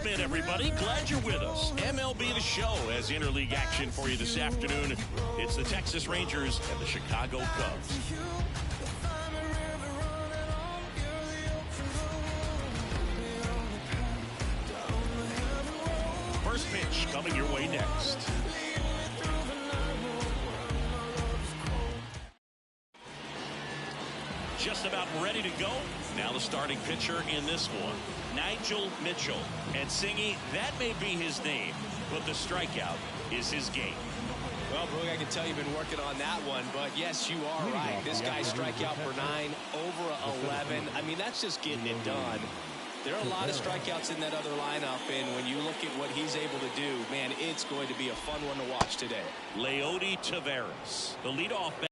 Welcome in, everybody. Glad you're with us. MLB The Show has interleague action for you this afternoon. It's the Texas Rangers and the Chicago Cubs. First pitch coming your way next. Just about ready to go. Now the starting pitcher in this one, Nigel Mitchell. And Singy, that may be his name, but the strikeout is his game. Well, Brooke, I can tell you've been working on that one, but yes, you are right. This guy strike out for 9, over 11. I mean, that's just getting it done. There are a lot of strikeouts in that other lineup, and when you look at what he's able to do, man, it's going to be a fun one to watch today. Leody Taveras, the leadoff batter.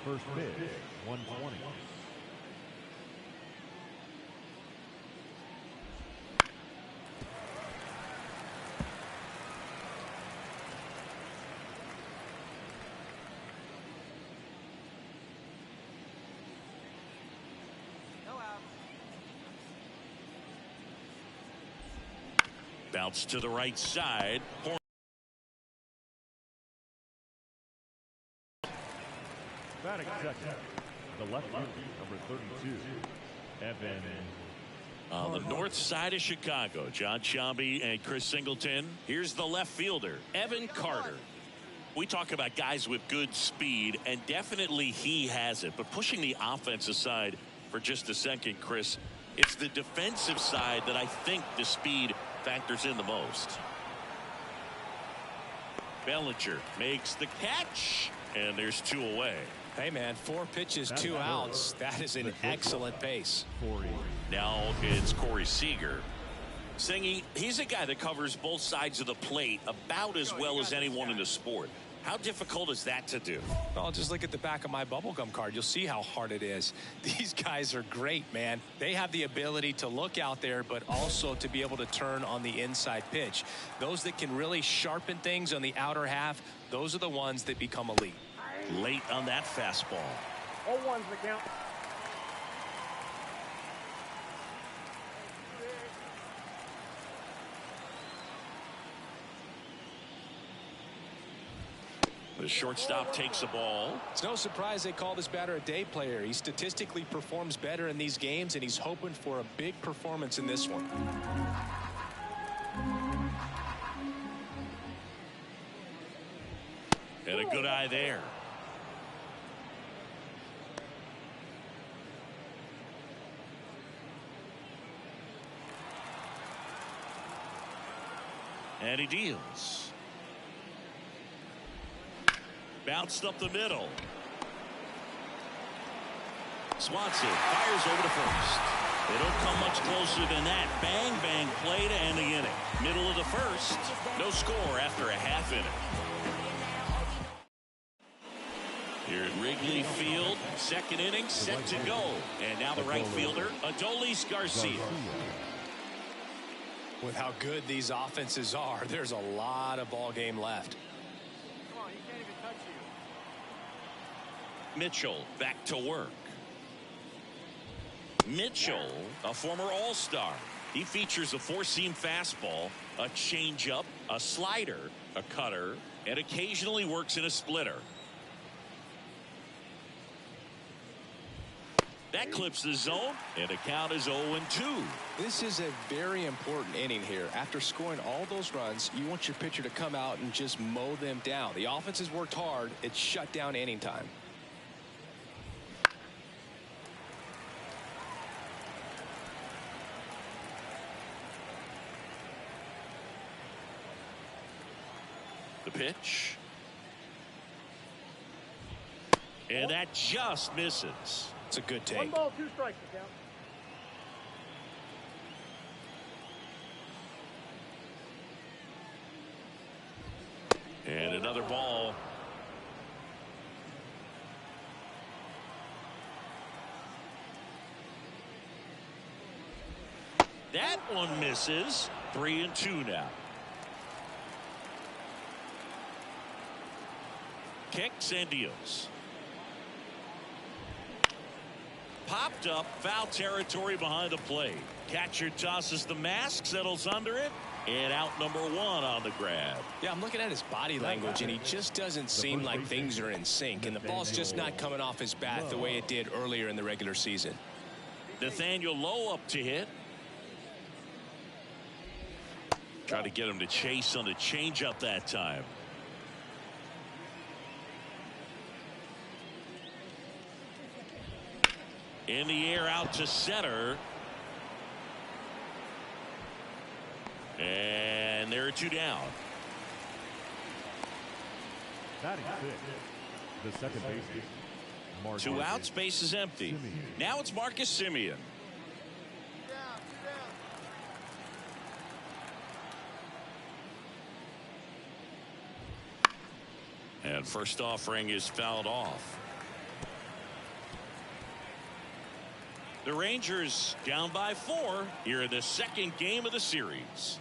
First pitch, 120. Bounce to the right side. Batting second, the left fielder, number 32, Evan. On the north side of Chicago, John Sciambi and Chris Singleton. Here's the left fielder, Evan Carter. We talk about guys with good speed, and definitely he has it. But pushing the offense aside for just a second, Chris, it's the defensive side that I think the speed factors in the most. Bellinger makes the catch, and there's 2 away. Hey, man, 4 pitches, 2 outs. That is an excellent pace. Now it's Corey Seager. Singy, he's a guy that covers both sides of the plate about as well as anyone in the sport. How difficult is that to do? Well, just look at the back of my bubblegum card. You'll see how hard it is. These guys are great, man. They have the ability to look out there, but also to be able to turn on the inside pitch. Those that can really sharpen things on the outer half, those are the ones that become elite. Late on that fastball. 0-1's the count. The shortstop takes the ball. It's no surprise they call this batter a day player. He statistically performs better in these games, and he's hoping for a big performance in this one. And a good eye there. And he deals. Bounced up the middle. Swanson fires over to first. They don't come much closer than that. Bang, bang play to end the inning. Middle of the first. No score after a half inning. Here at Wrigley Field, second inning set to go. And now the right fielder, Adolis Garcia. With how good these offenses are, there's a lot of ball game left. Come on, he can't even touch you. Mitchell back to work. Mitchell, a former All-Star. He features a 4-seam fastball, a changeup, a slider, a cutter, and occasionally works in a splitter. That clips the zone, and the count is 0-2. This is a very important inning here. After scoring all those runs, you want your pitcher to come out and just mow them down. The offense has worked hard. It's shut down inning time. The pitch. And that just misses. It's a good take. 1 ball, 2 strikes, the count. And another ball. That one misses. 3-2 now. Kicks and deals. Popped up, foul territory behind the plate. Catcher tosses the mask, settles under it, and out number 1 on the grab. Yeah, I'm looking at his body language, and he just doesn't seem like things are in sync, and the ball's just not coming off his bat the way it did earlier in the regular season. Nathaniel Lowe up to hit. Try to get him to chase on the changeup that time. In the air out to center. And there are 2 down. Batting 6, the second baseman. 2 outs, base is empty. Now it's Marcus Semien. And first offering is fouled off. The Rangers down by 4 here in the second game of the series.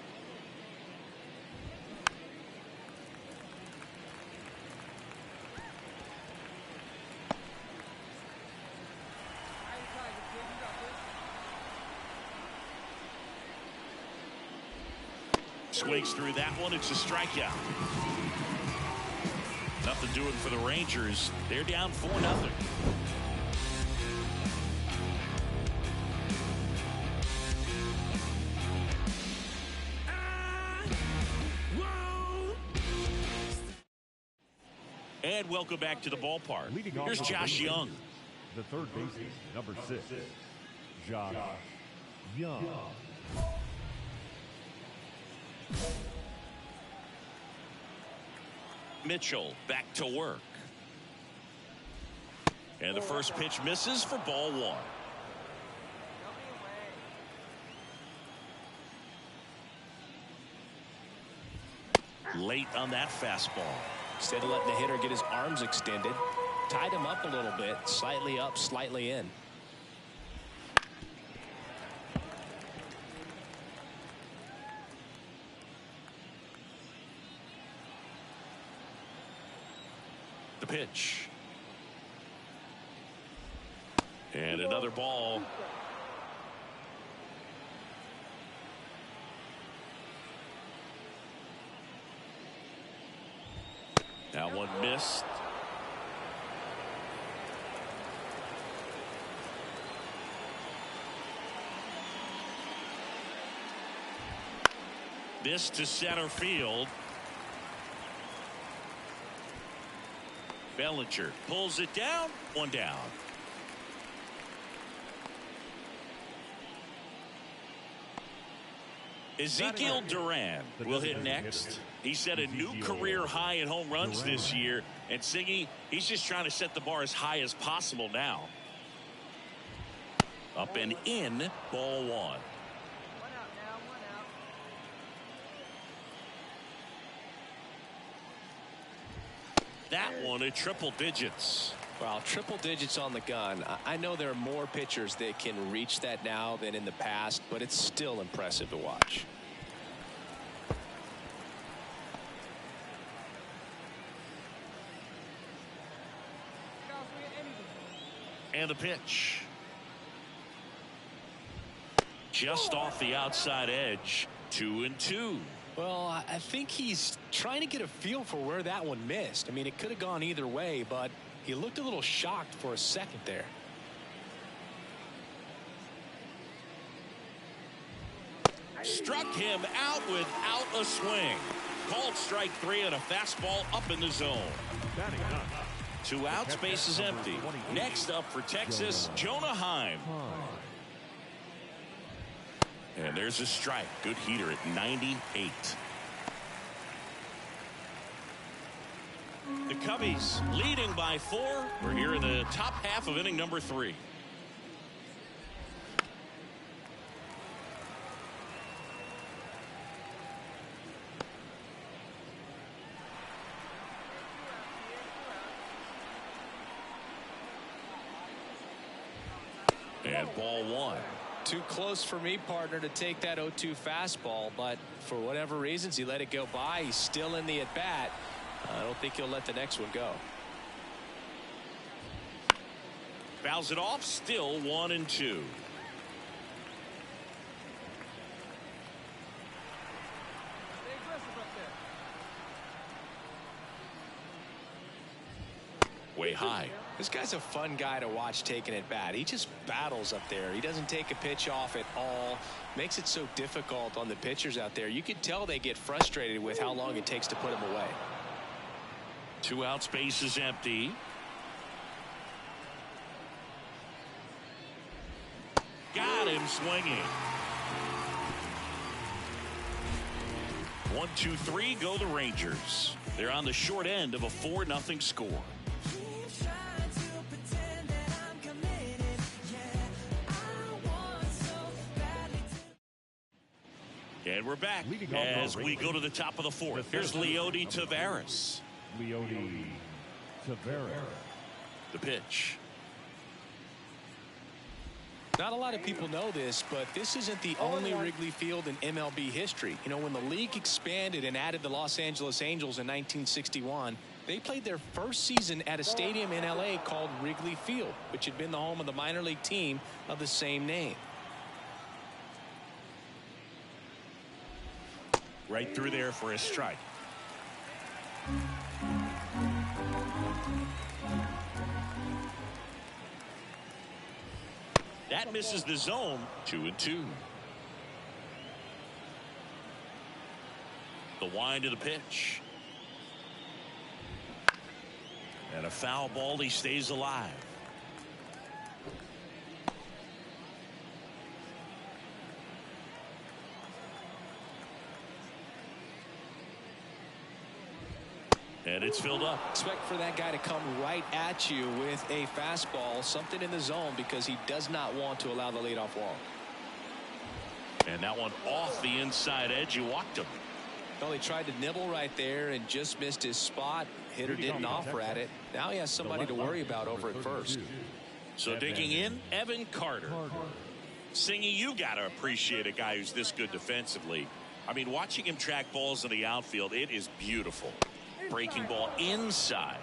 Swings through that one. It's a strikeout. Nothing doing for the Rangers. They're down 4-0. And welcome back to the ballpark. Here's Josh Young. The third baseman, number 6, Josh Young. Mitchell back to work. And the first pitch misses for ball 1. Late on that fastball. Instead of letting the hitter get his arms extended, tied him up a little bit, slightly up, slightly in. The pitch. And another ball. That one missed. This to center field. Bellinger pulls it down. 1 down. Ezekiel Duran will hit next. He set a new career high in home runs this year. And Siggy, he's just trying to set the bar as high as possible now. Up and in, ball 1. That one at triple digits. Well, triple digits on the gun. I know there are more pitchers that can reach that now than in the past, but it's still impressive to watch. And the pitch. Just off the outside edge. 2-2. Well, I think he's trying to get a feel for where that one missed. I mean, it could have gone either way, but he looked a little shocked for a second there. Struck him out without a swing. Called strike 3 and a fastball up in the zone. 2 outs, base is empty. Next up for Texas, Jonah Heim. And there's a strike. Good heater at 98. The Cubbies leading by 4. We're here in the top half of inning number 3. And ball 1. Too close for me, partner, to take that 0-2 fastball, but for whatever reasons he let it go by. He's still in the at bat. I don't think he'll let the next one go. Fouls it off, still 1-2. Way high. This guy's a fun guy to watch taking at bat. He just battles up there. He doesn't take a pitch off at all. Makes it so difficult on the pitchers out there. You can tell they get frustrated with how long it takes to put him away. 2 outs, base is empty. Got him swinging. 1-2-3 go the Rangers. They're on the short end of a 4-0 score. And we're back as we go to the top of the 4th. Here's Leody Taveras. Leody Taveras. The pitch. Not a lot of people know this, but this isn't the only Wrigley Field in MLB history. You know, when the league expanded and added the Los Angeles Angels in 1961, they played their first season at a stadium in LA called Wrigley Field, which had been the home of the minor league team of the same name. Right through there for a strike. That misses the zone. 2-2. The wind of the pitch. And a foul ball. He stays alive. And it's filled up. Expect for that guy to come right at you with a fastball, something in the zone, because he does not want to allow the leadoff walk. And that one off the inside edge. You walked him. Well, he tried to nibble right there and just missed his spot. Hitter didn't offer at it. Now he has somebody to worry about over at first. So digging in, Evan Carter. Singy, you got to appreciate a guy who's this good defensively. I mean, watching him track balls in the outfield, it is beautiful. Breaking ball inside,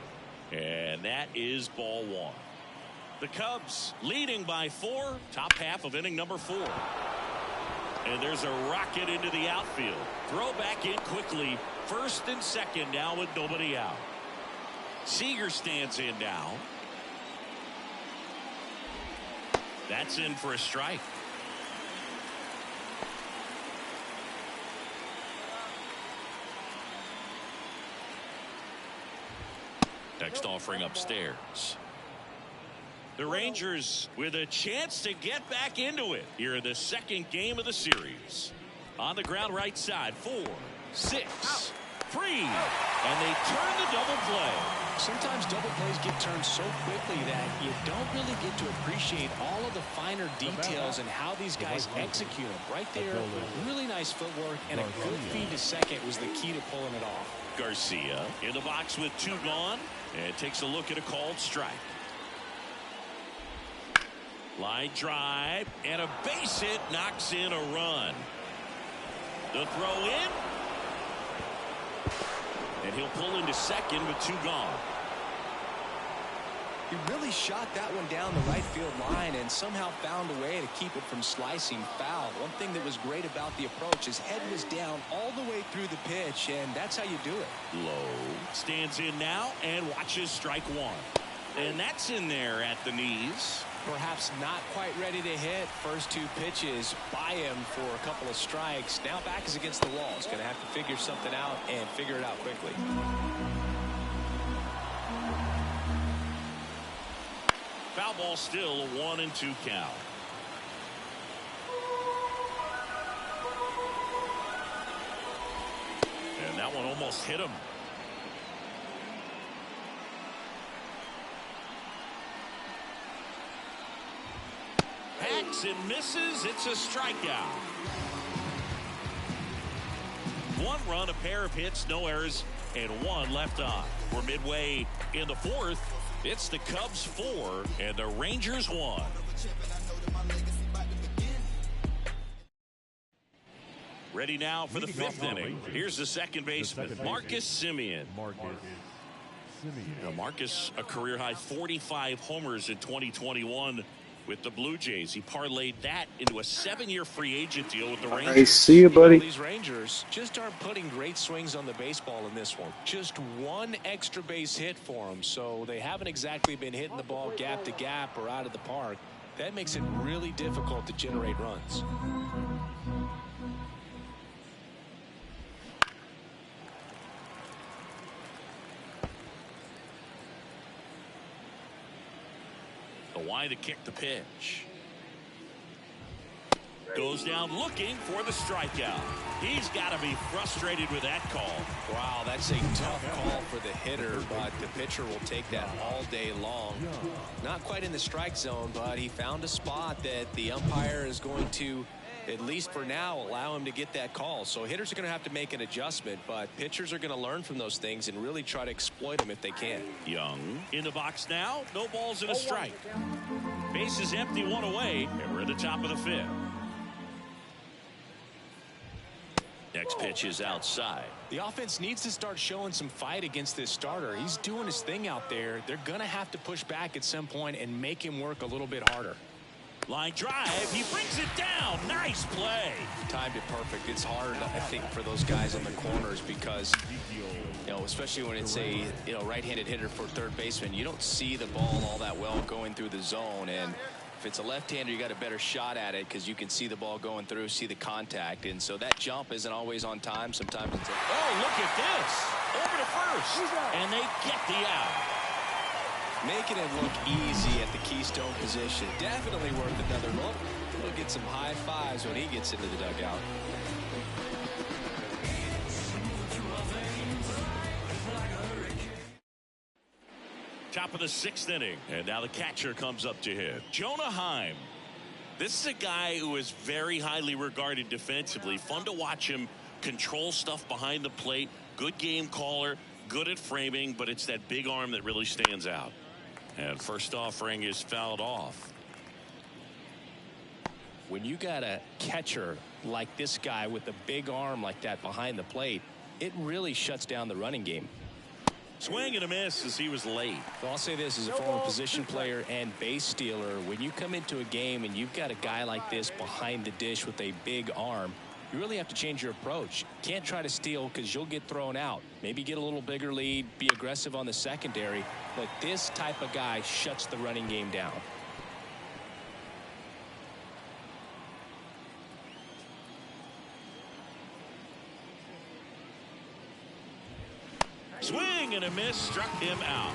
and that is ball 1. The Cubs leading by 4, top half of inning number 4. And there's a rocket into the outfield. Throw back in quickly. First and second now with nobody out. Seager stands in now. That's in for a strike. Next offering upstairs. The Rangers with a chance to get back into it here in the second game of the series. On the ground right side, 4, 6, 3, and they turn the double play. Sometimes double plays get turned so quickly that you don't really get to appreciate all of the finer details and how these guys execute them. Right there, really nice footwork and a good feed to second was the key to pulling it off. Garcia in the box with 2 gone and takes a look at a called strike. Line drive and a base hit knocks in a run. The throw in. And he'll pull into second with 2 gone. He really shot that one down the right field line and somehow found a way to keep it from slicing foul. One thing that was great about the approach, his head was down all the way through the pitch, and that's how you do it. Low stands in now and watches strike 1. And that's in there at the knees. Perhaps not quite ready to hit. First 2 pitches by him for a couple of strikes. Now back is against the wall. He's going to have to figure something out and figure it out quickly. Foul ball, still a 1-2 count. And that one almost hit him. Hacks and misses. It's a strikeout. 1 run, a pair of hits, no errors, and 1 left on. We're midway in the 4th. It's the Cubs 4 and the Rangers 1. Ready now for the 5th inning. Here's the second baseman, Marcus Semien. Marcus Marcus, a career-high 45 homers in 2021 with the Blue Jays. He parlayed that into a 7-year free agent deal with the Rangers. I see you, buddy. These Rangers just aren't putting great swings on the baseball in this one. Just one extra base hit for them, so they haven't exactly been hitting the ball gap to gap or out of the park. That makes it really difficult to generate runs. Why to kick the pitch. Goes down looking for the strikeout. He's got to be frustrated with that call. Wow, that's a tough call for the hitter, but the pitcher will take that all day long. Not quite in the strike zone, but he found a spot that the umpire is going to, at least for now, allow him to get that call. So hitters are going to have to make an adjustment, but pitchers are going to learn from those things and really try to exploit them if they can. Young in the box now. No balls and a strike. Base is empty, one away, and we're at the top of the 5th. Next pitch is outside. The offense needs to start showing some fight against this starter. He's doing his thing out there. They're going to have to push back at some point and make him work a little bit harder. Line drive. He brings it down. Nice play. Timed it perfect. It's hard, I think, for those guys on the corners because, you know, especially when it's a right-handed hitter for third baseman, you don't see the ball all that well going through the zone. And if it's a left-hander, you got a better shot at it because you can see the ball going through, see the contact. And so that jump isn't always on time. Sometimes it's oh, look at this. Over to first. And they get the out. Making it look easy at the keystone position. Definitely worth another look. We'll get some high fives when he gets into the dugout. Top of the 6th inning. And now the catcher comes up to hit. Jonah Heim. This is a guy who is very highly regarded defensively. Fun to watch him control stuff behind the plate. Good game caller. Good at framing. But it's that big arm that really stands out. And first offering is fouled off. When you got a catcher like this guy with a big arm like that behind the plate, it really shuts down the running game. Swing and a miss as he was late. So I'll say this as a former position player and base stealer. When you come into a game and you've got a guy like this behind the dish with a big arm, you really have to change your approach. Can't try to steal because you'll get thrown out. Maybe get a little bigger lead, be aggressive on the secondary. But this type of guy shuts the running game down. Swing and a miss, struck him out.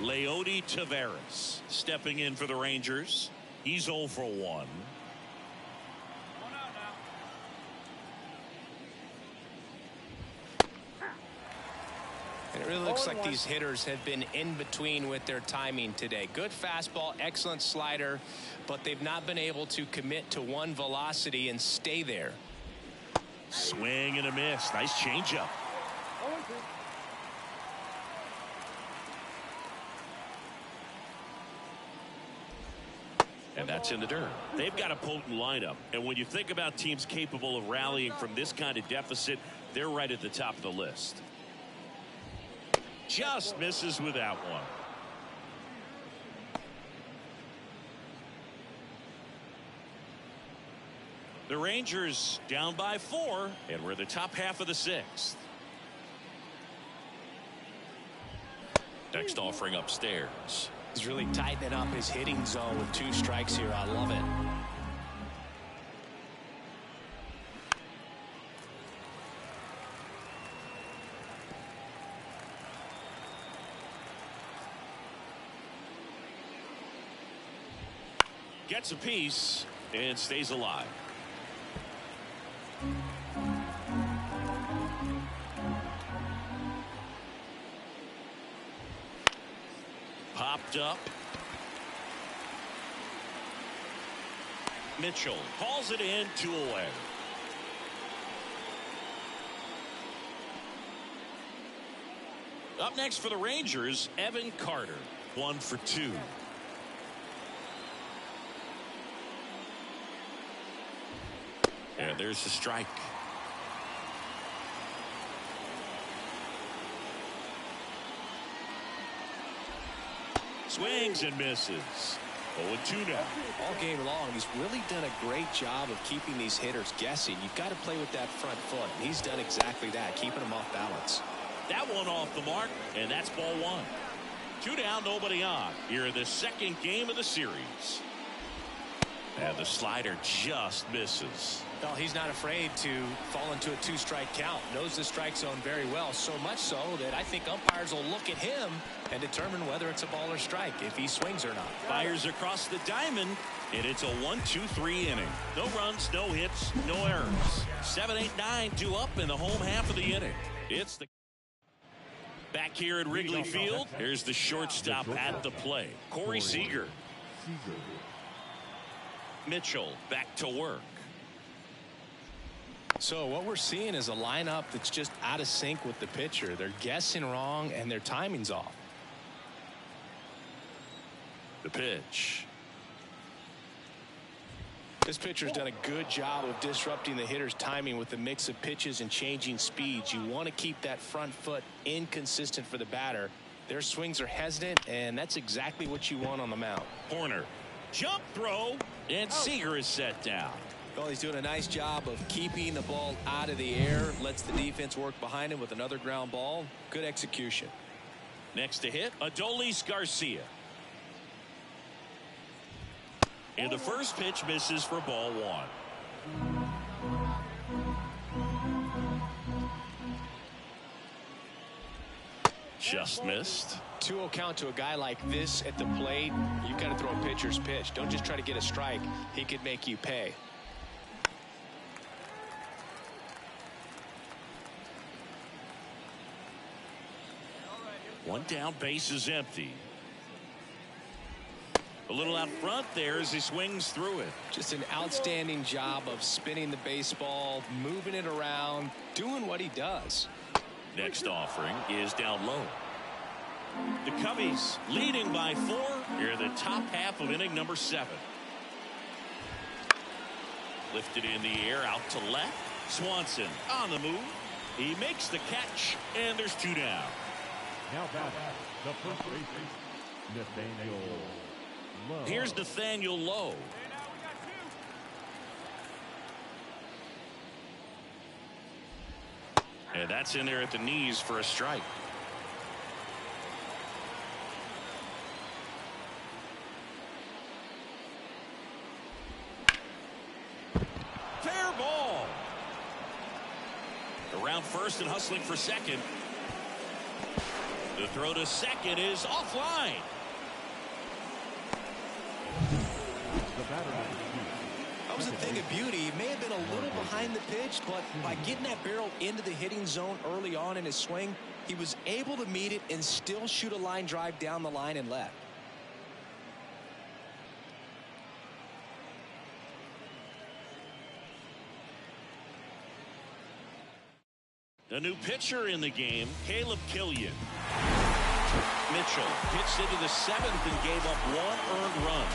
Leody Taveras stepping in for the Rangers. He's 0 for 1. And it really looks like these hitters have been in between with their timing today. Good fastball, excellent slider, but they've not been able to commit to one velocity and stay there. Swing and a miss. Nice changeup. And that's in the dirt. They've got a potent lineup. And when you think about teams capable of rallying from this kind of deficit, they're right at the top of the list. Just misses with that one. The Rangers down by 4, and we're the top half of the 6th. Next offering upstairs. He's really tightening up his hitting zone with 2 strikes here. I love it. Gets a piece and stays alive. Popped up. Mitchell calls it in, 2 away. Up next for the Rangers, Evan Carter, 1 for 2. And there's the strike. swings and misses. 0-2 now. All game long, he's really done a great job of keeping these hitters guessing. You've got to play with that front foot. And he's done exactly that, keeping them off balance. That one off the mark, and that's ball one. 2 down, nobody on. Here in the second game of the series. And the slider just misses. Well, he's not afraid to fall into a 2-strike count. Knows the strike zone very well, so much so that I think umpires will look at him and determine whether it's a ball or strike, if he swings or not. Fires across the diamond, and it's a 1-2-3 inning. No runs, no hits, no errors. 7, 8, 9 due up in the home half of the inning. It's the back here at Wrigley Field. Here's the shortstop at the play, Corey Seager. Mitchell back to work. So what we're seeing is a lineup that's just out of sync with the pitcher. They're guessing wrong and their timing's off. The pitch. This pitcher's done a good job of disrupting the hitter's timing with the mix of pitches and changing speeds. You want to keep that front foot inconsistent for the batter. Their swings are hesitant, and that's exactly what you want on the mound. Corner. Jump throw, and Seager is set down. Well, he's doing a nice job of keeping the ball out of the air. Lets the defense work behind him with another ground ball. Good execution. Next to hit, Adolis Garcia. And the first pitch misses for ball one. Just missed. 2-0 count to a guy like this at the plate. You've got to throw a pitcher's pitch. Don't just try to get a strike. He could make you pay. One down, base is empty. A little out front there as he swings through it. Just an outstanding job of spinning the baseball, moving it around, doing what he does. Next offering is down low. The Cubbies leading by 4 here in the top half of inning number 7. Lifted in the air out to left. Swanson on the move. He makes the catch, and there's 2 down. Now back, the first baseman, Nathaniel Lowe. Here's Nathaniel Lowe. And that's in there at the knees for a strike. Fair ball. Around first and hustling for second. The throw to second is offline. That was a thing of beauty. He may have been a little behind the pitch, but by getting that barrel into the hitting zone early on in his swing, he was able to meet it and still shoot a line drive down the line and left. The new pitcher in the game, Caleb Killian. Mitchell pitched into the 7th and gave up 1 earned run.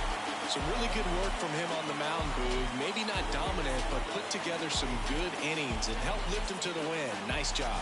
Some really good work from him on the mound, Boog. Maybe not dominant, but put together some good innings and helped lift him to the win. Nice job.